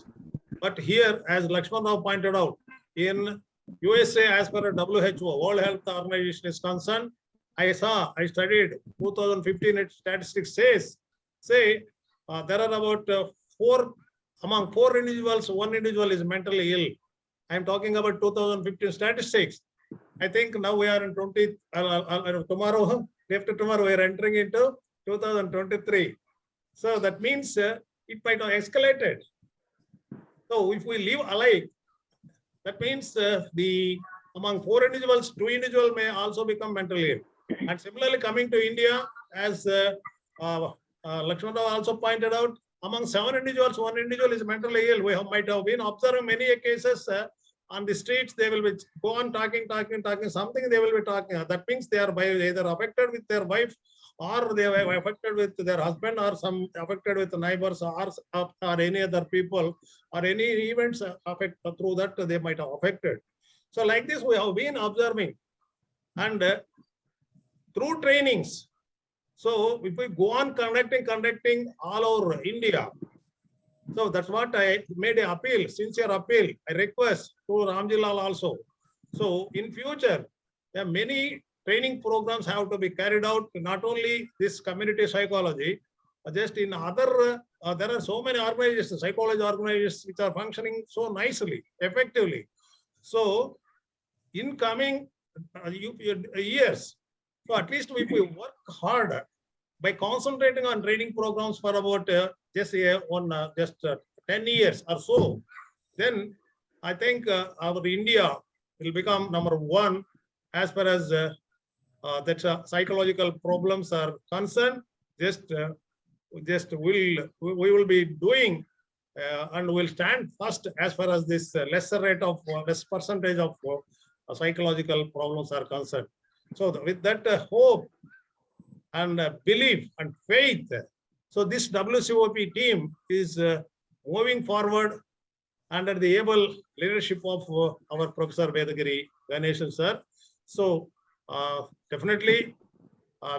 A: But here, as Lakshman Rao pointed out, in USA, as per WHO, World Health Organization is concerned, I studied 2015 statistics say there are about among four individuals, one individual is mentally ill. I am talking about 2015 statistics. I think now we are in tomorrow, after tomorrow, we are entering into 2023. So that means it might have escalated. So if we live alike, that means among four individuals, two individuals may also become mentally ill. And similarly, coming to India, as Lakshman Rao also pointed out, among 7 individuals, one individual is mentally ill. We might have been observing many cases on the streets. They will be go on talking, something they will be talking. That means they are either affected with their wife, or they are affected with their husband, or some affected with the neighbors, or any other people, or any events affect through that they might have affected. So like this we have been observing, and through trainings. So if we go on conducting all over India, so that's what I made an appeal, sincere appeal. I request to Ramji Lal also. So in future, there are many training programs have to be carried out, not only this community psychology, just in other, there are so many organizations, psychology organizations, which are functioning so nicely, effectively. So in coming years, so at least if we work hard by concentrating on training programs for about just 10 years or so, then I think our India will become #1 as far as that psychological problems are concerned. We will be doing and will stand first as far as this less percentage of psychological problems are concerned. So with that hope and belief and faith, so this WCOP team is moving forward under the able leadership of our Professor Vedagiri Ganeshan sir. So definitely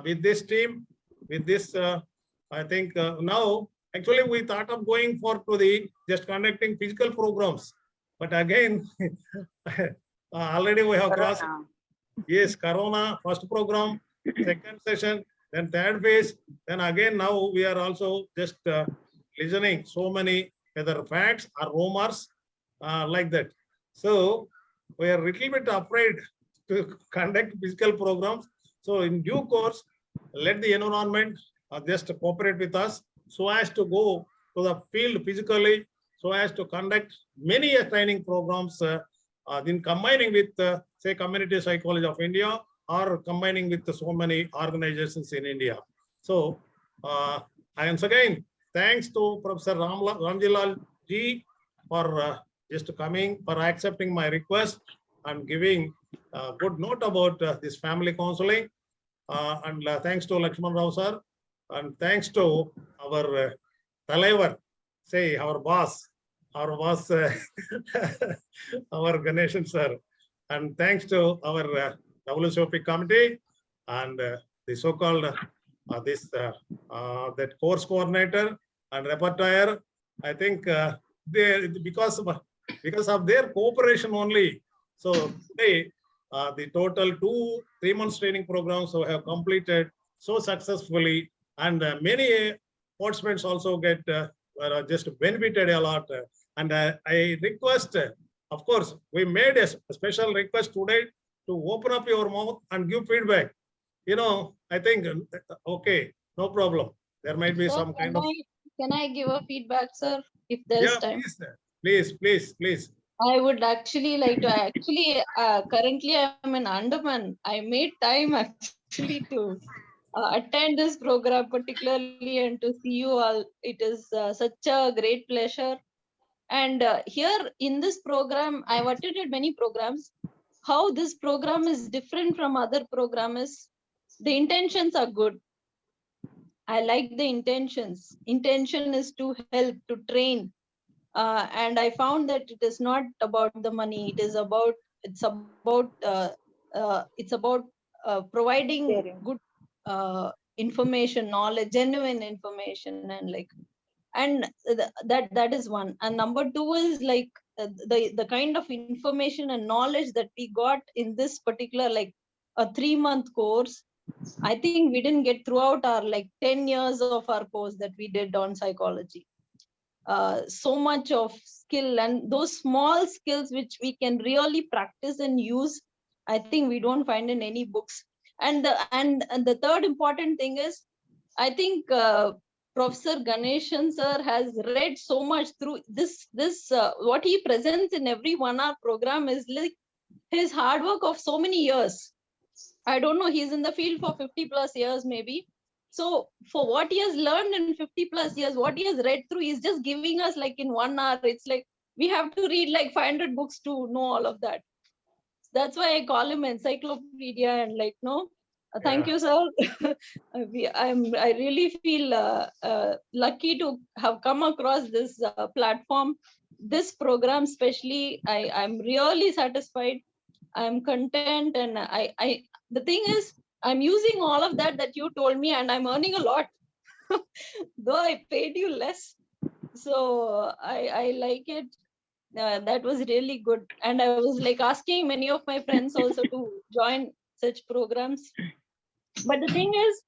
A: with this team, with this, I think now actually we thought of going to the just conducting physical programs, but again already we have crossed. Yes, Corona, first program, second session, then third phase, then again now we are also just listening so many whether facts or rumors like that. So we are a little bit afraid to conduct physical programs. So in due course, let the environment just cooperate with us so as to go to the field physically, so as to conduct many training programs in combining with say Community Psychology of India, or combining with so many organizations in India. So once again, thanks to Professor Ramji Lal ji for just coming, for accepting my request and giving a good note about this family counseling. And thanks to Lakshman Rao sir, and thanks to our Talaivar, say our boss, our Ganeshan sir. And thanks to our WCOP committee and the so-called that course coordinator and repertoire. I think they because of their cooperation only. So today the total 2-3 months training programs have completed so successfully, and many participants also get just benefited a lot. And I request, of course, we made a special request today to open up your mouth and give feedback. I think, okay, no problem. There might be
J: Sir,
A: some kind of.
J: Can I give a feedback, sir, if there's
A: Yeah,
J: time?
A: please.
J: I would actually like to currently I'm in Andaman. I made time actually to attend this program particularly and to see you all. It is such a great pleasure. And here in this program, I've attended many programs. How this program is different from other programs, the intentions are good. I like the intentions. Intention is to help, to train. And I found that it is not about the money. It's about providing
B: Sharing.
J: good information, knowledge, genuine information, and that is one. And number two is the kind of information and knowledge that we got in this particular a 3-month course. I think we didn't get throughout our 10 years of our course that we did on psychology. So much of skill, and those small skills which we can really practice and use, I think we don't find in any books. And the third important thing is, I think Professor Ganeshan sir has read so much through this what he presents in every 1-hour program is like his hard work of so many years. I don't know, he's in the field for 50 plus years maybe. So for what he has learned in 50 plus years, what he has read through, he's just giving us in 1 hour. It's like we have to read 500 books to know all of that. That's why I call him encyclopedia. And thank you, sir. I really feel lucky to have come across this platform, this program especially. I'm really satisfied. I'm content, and the thing is, I'm using all of that you told me, and I'm earning a lot, though I paid you less. So I like it. That was really good. And I was asking many of my friends also to join such programs. But the thing is,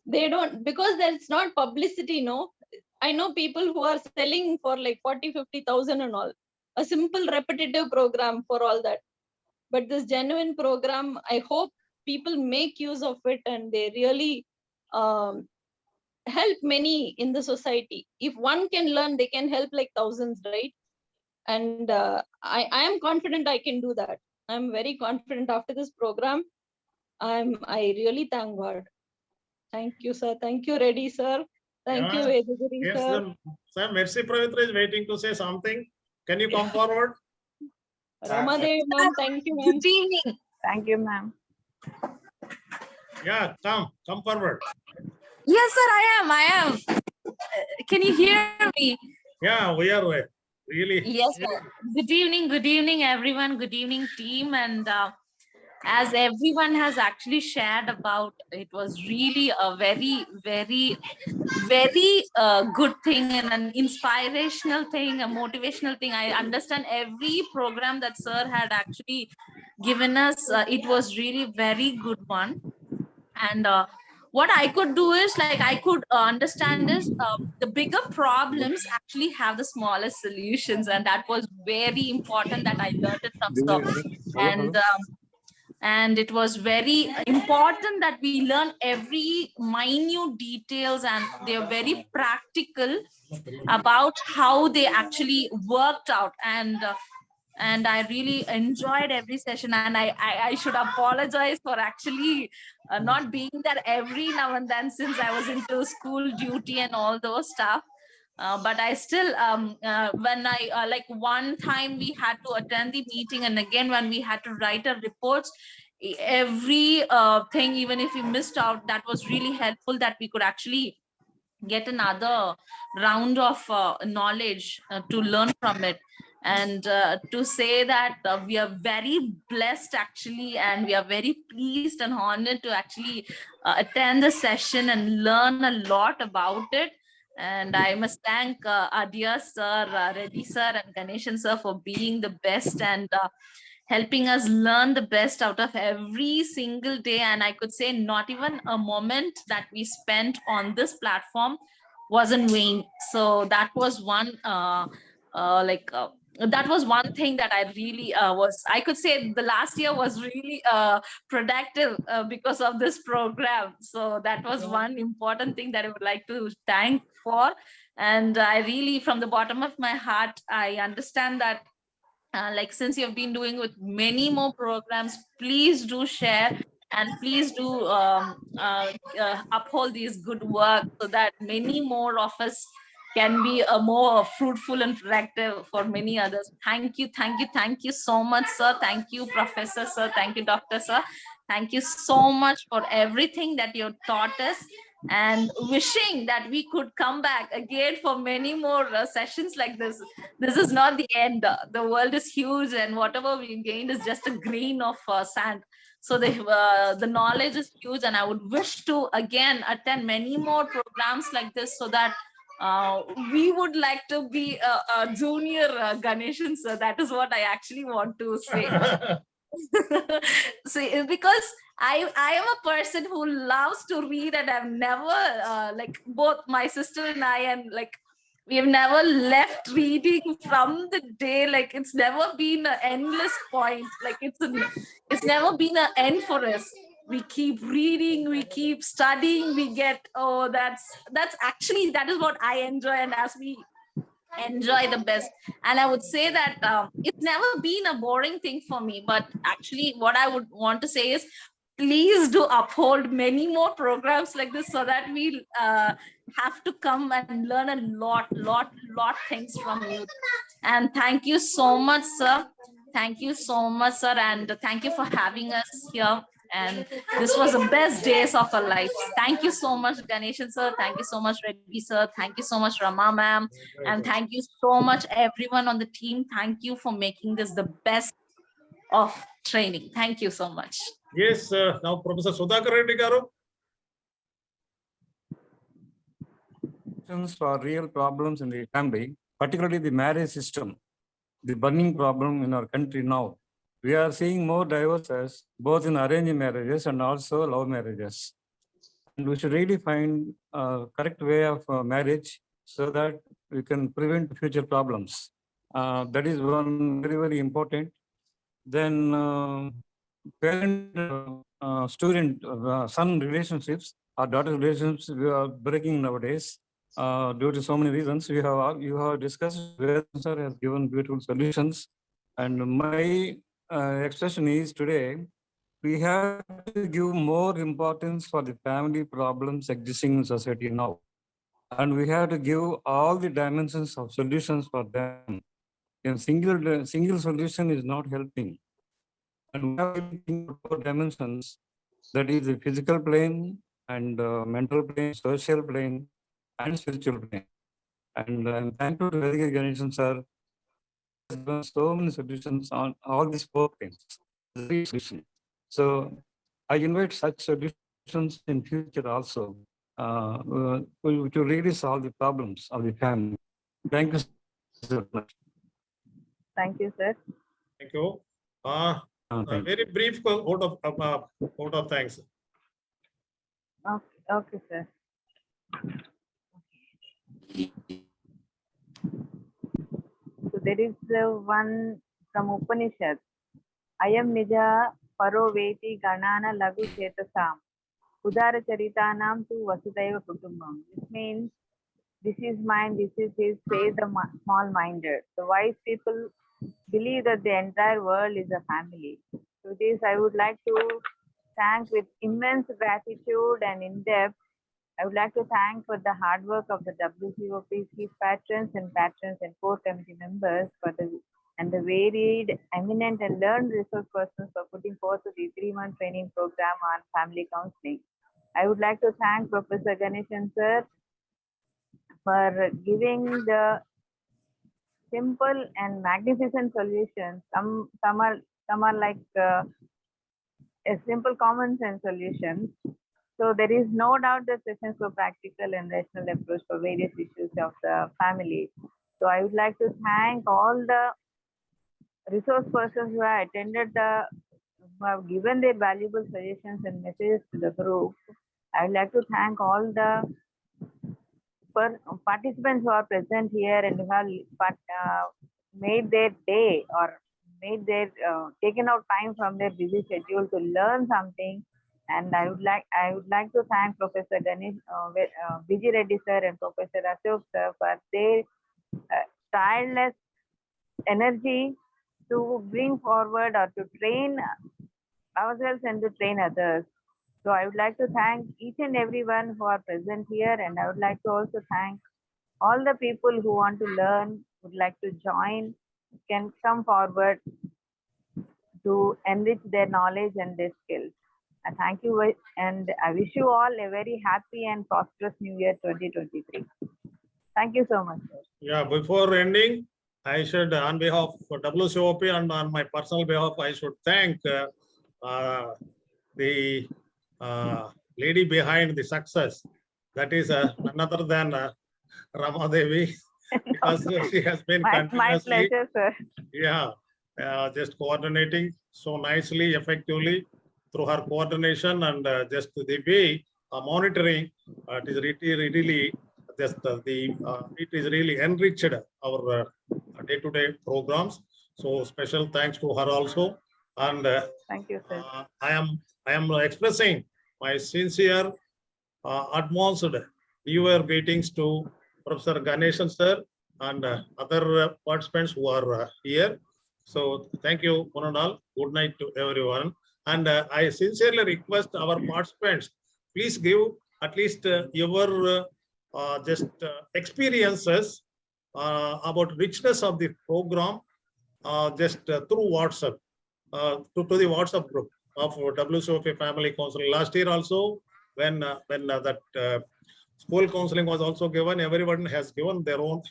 J: they don't, because there's not publicity, no. I know people who are selling for 40,000-50,000 and all. A simple repetitive program for all that. But this genuine program, I hope people make use of it and they really help many in the society. If one can learn, they can help thousands, right? And I am confident I can do that. I'm very confident after this program. I really thank God. Thank you, sir. Thank you, Reddy, sir. Thank you, Vedagiri,
A: Yes,
J: sir.
A: sir. Mercy Pravitra is waiting to say something. Can you come forward?
J: Ramadev, ma'am. Thank you, ma'am.
K: Good evening.
B: Thank you, ma'am.
A: Yeah, come forward.
K: Yes, sir, I am. Can you hear me?
A: Yeah, we are really.
K: Yes, sir. Good evening, everyone. Good evening, team. And as everyone has actually shared about, it was really a very, very, very good thing and an inspirational thing, a motivational thing. I understand every program that sir had actually given us, it was really very good one. And what I could do is I could understand is the bigger problems actually have the smallest solutions, and that was very important that I learned it from sir. And it was very important that we learn every minute details, and they're very practical about how they actually worked out. And I really enjoyed every session, and I should apologize for actually not being there every now and then, since I was into school duty and all those stuff. But I still, when I one time we had to attend the meeting, and again when we had to write our reports, every thing, even if we missed out, that was really helpful that we could actually get another round of knowledge to learn from it. And to say that we are very blessed actually, and we are very pleased and honored to actually attend the session and learn a lot about it. And I must thank our dear sir, Reddy sir and Ganeshan sir for being the best and helping us learn the best out of every single day. And I could say not even a moment that we spent on this platform was in vain. So that was one that was one thing that I really I could say the last year was really productive because of this program. So that was one important thing that I would like to thank for. And I really, from the bottom of my heart, I understand that like since you've been doing with many more programs, please do share and please do uphold these good work so that many more of us can be more fruitful and productive for many others. Thank you, thank you, thank you so much, sir. Thank you, Professor sir. Thank you, Doctor sir. Thank you so much for everything that you taught us, and wishing that we could come back again for many more sessions like this. This is not the end. The world is huge, and whatever we gained is just a grain of sand. So the knowledge is huge, and I would wish to again attend many more programs like this, so that we would like to be a junior Ganeshan. So that is what I actually want to say. See, because I am a person who loves to read, and I've never like both my sister and I, and like we have never left reading from the day. Like it's never been an endless point. Like it's never been an end for us. We keep reading, we keep studying, we get, oh, that's actually, that is what I enjoy, and as we enjoy the best. And I would say that it's never been a boring thing for me, but actually what I would want to say is, please do uphold many more programs like this, so that we have to come and learn a lot things from you. And thank you so much, sir. Thank you so much, sir, and thank you for having us here. And this was the best days of our lives. Thank you so much, Ganeshan sir. Thank you so much, Reddy sir. Thank you so much, Rama ma'am. And thank you so much, everyone on the team. Thank you for making this the best of training. Thank you so much.
A: Yes, now Professor Sudhakar Reddy garu.
L: For real problems in the family, particularly the marriage system, the burning problem in our country now. We are seeing more divorces, both in arranged marriages and also love marriages. And we should really find a correct way of marriage so that we can prevent future problems. That is one very important. Then parent student son relationships or daughter relationships we are breaking nowadays due to so many reasons. You have discussed, sir has given beautiful solutions, and my expression is today we have to give more importance for the family problems existing in society now, and we have to give all the dimensions of solutions for them. A single solution is not helping. And we have to think about 4 dimensions, that is the physical plane and mental plane, social plane, and spiritual plane. And I'm thankful to Vedika Ganeshan sir. Has given so many solutions on all these 4 planes. So I invite such solutions in future also to really solve the problems of the family. Thank you so much.
B: Thank you, sir.
A: Thank you. Very brief vote of thanks.
B: Okay, sir. So there is one from Upanishad. Ayam nija paro veti ganana lagu chetasam udara charitanam tu vasudaiva kutumbam. This means this is mine, this is his, say the small-minded. The wise people believe that the entire world is a family. So this I would like to thank with immense gratitude and in depth. I would like to thank for the hard work of the WCOP chief patrons and 4 committee members and the varied, eminent and learned resource persons for putting forth the 3-month training program on family counseling. I would like to thank Professor Ganeshan sir for giving the simple and magnificent solutions. Some are like a simple common sense solutions. So there is no doubt that sessions were practical and rational approach for various issues of the family. So I would like to thank all the resource persons who have attended who have given their valuable suggestions and messages to the group. I would like to thank all the participants who are present here and who have made their day or made their taken out time from their busy schedule to learn something. And I would like to thank Professor Ganesh, Vijay Reddy sir and Professor Ashok sir for their tireless energy to bring forward or to train ourselves and to train others. So I would like to thank each and everyone who are present here, and I would like to also thank all the people who want to learn, would like to join, can come forward to enrich their knowledge and their skills. I thank you and I wish you all a very happy and prosperous New Year 2023. Thank you so much, sir.
A: Yeah, before ending, I should, on behalf of WCOP and on my personal behalf, I should thank the lady behind the success. That is none other than Rama Devi, because she has been
B: my
A: continuously,
B: pleasure, sir.
A: yeah, just coordinating so nicely, effectively through her coordination and just the way monitoring. It is really just it is really enriched our day-to-day programs. So special thanks to her also. And
B: thank you, sir.
A: I am expressing my sincere advanced viewer greetings to Professor Ganeshan sir and other participants who are here. So thank you, one and all. Good night to everyone. And I sincerely request our participants, please give at least your experiences about richness of the program just through WhatsApp, to the WhatsApp group of WCOP Family Counseling. Last year also, when that school counseling was also given, everyone has given their own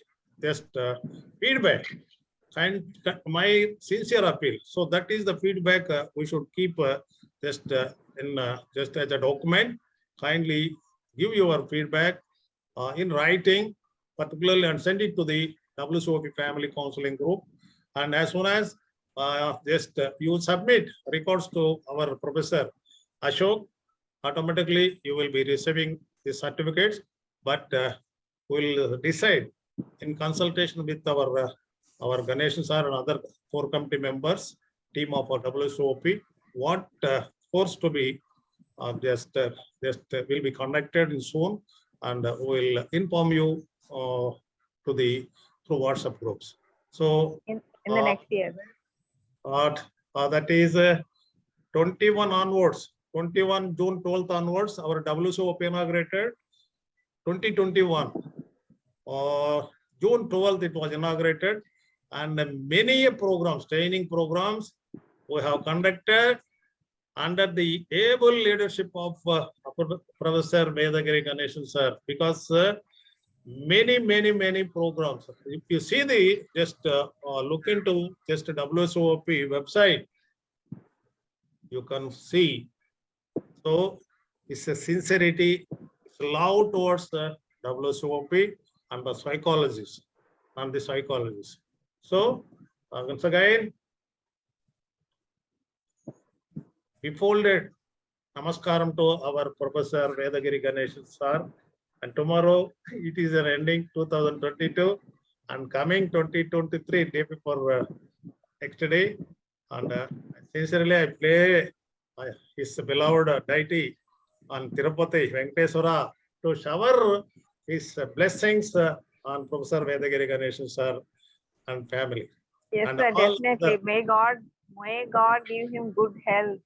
A: just feedback. And my sincere appeal. So that is the feedback we should keep just as a document. Kindly give your feedback in writing, particularly, and send it to the WCOP Family Counseling Group. And as soon as you submit records to our Professor Ashok, automatically you will be receiving the certificates. But we'll decide in consultation with our Ganesh sir and other 4 committee members, team of our WCOP, what course to be will be conducted soon, and we'll inform you through WhatsApp groups. So
B: in the next year.
A: That is 21 onwards, 21 June 12th onwards, our WCOP inaugurated 2021. June 12th it was inaugurated, and many programs, training programs we have conducted under the able leadership of Professor Vedagiri Ganeshan sir, because many programs. If you see the look into just WCOP website, you can see. So it's a sincerity, it's love towards the WCOP and the psychologists and the psychologists. So once again, befolded namaskaram to our Professor Vedagiri Ganeshan sir. And tomorrow it is an ending 2022 and coming 2023 day before next day. And sincerely I pray his beloved deity on Tirupati Venkateswara to shower his blessings on Professor Vedagiri Ganeshan sir and family.
B: Yes,
A: and
B: sir, definitely. May God give him good health.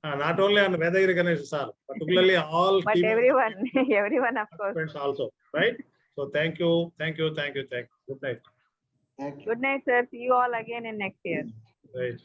A: Not only on Vedagiri Ganeshan sir, particularly all
B: but
A: team
B: everyone, everyone of course.
A: friends also, right? So thank you. Good night.
G: Thank you.
B: Good night, sir. See you all again in next year.
A: Right.